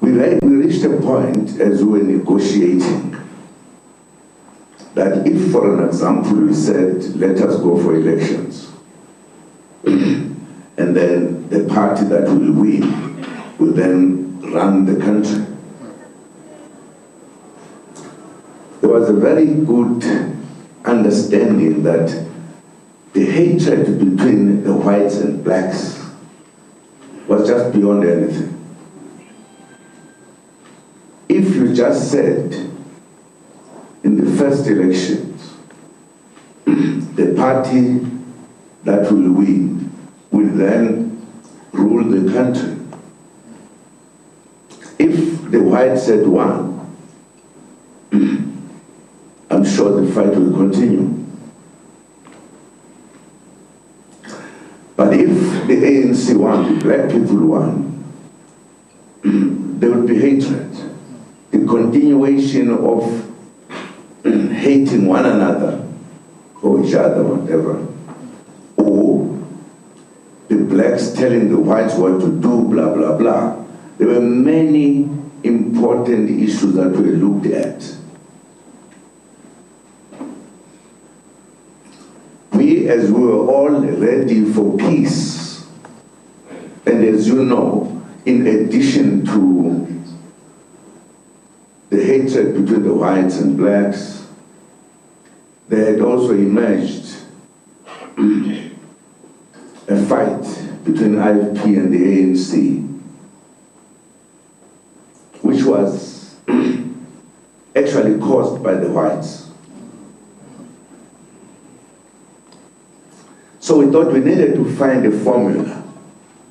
We reached a point as we were negotiating that if, for an example, we said, let us go for elections, and then the party that will win will then run the country. There was a very good understanding that the hatred between the whites and blacks was just beyond anything. If you just said in the first elections, the party that will win will then rule the country. If the whites had won, I'm sure the fight will continue. But if the ANC won, the black people won, there would be hatred. The continuation of hating one another or each other, whatever. Or the blacks telling the whites what to do, blah, blah, blah. There were many important issues that were looked at. We, as we were all ready for peace, and as you know, in addition to the hatred between the whites and blacks, there had also emerged a fight between IFP and the ANC, which was actually caused by the whites. So we thought we needed to find a formula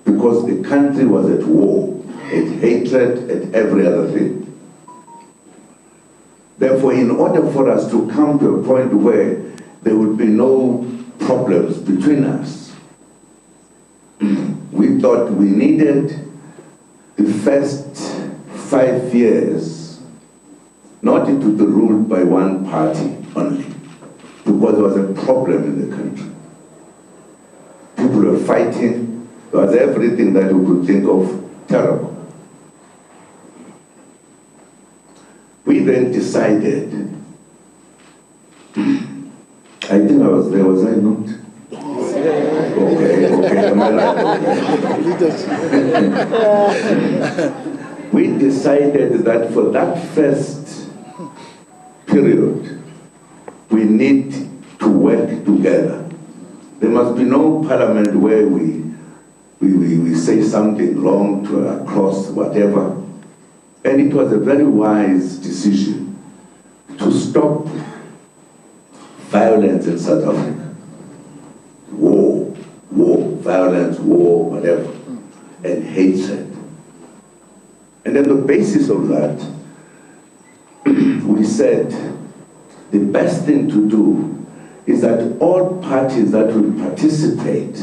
because the country was at war, at hatred, at every other thing. Therefore, in order for us to come to a point where there would be no problems between us, we thought we needed the first 5 years not to be ruled by one party only, because there was a problem in the country. People were fighting, there was everything that we could think of terrible. We then decided, I think I was there, was I not? Okay, am I right? We decided that for that first period, we need to work together. There must be no parliament where we say something wrong to across whatever. And it was a very wise decision to stop violence in South Africa. War, violence, war, whatever, and hatred. And on the basis of that, we said the best thing to do is that all parties that will participate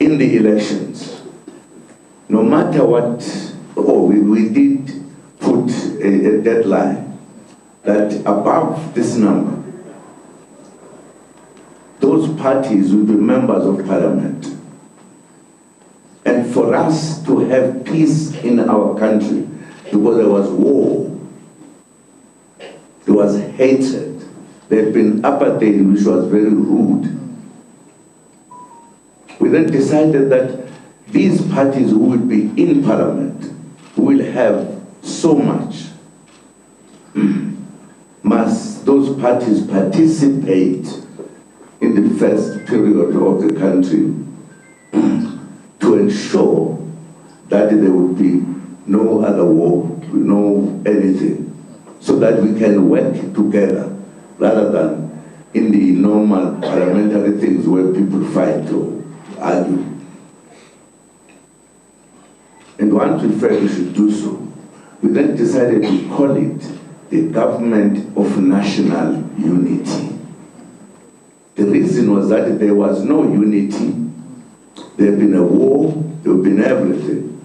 in the elections, no matter what, we did put a deadline that above this number, those parties will be members of parliament. And for us to have peace in our country, because there was war, there was hatred, there had been apartheid, which was very rude. We then decided that these parties who will be in parliament, who will have so much, must those parties participate in the first period of the country to ensure that there would be no other war, no anything, so that we can work together rather than in the normal parliamentary things where people fight or argue. And once we felt we should do so, we then decided to call it the Government of National Unity. The reason was that there was no unity. There had been a war, there had been everything.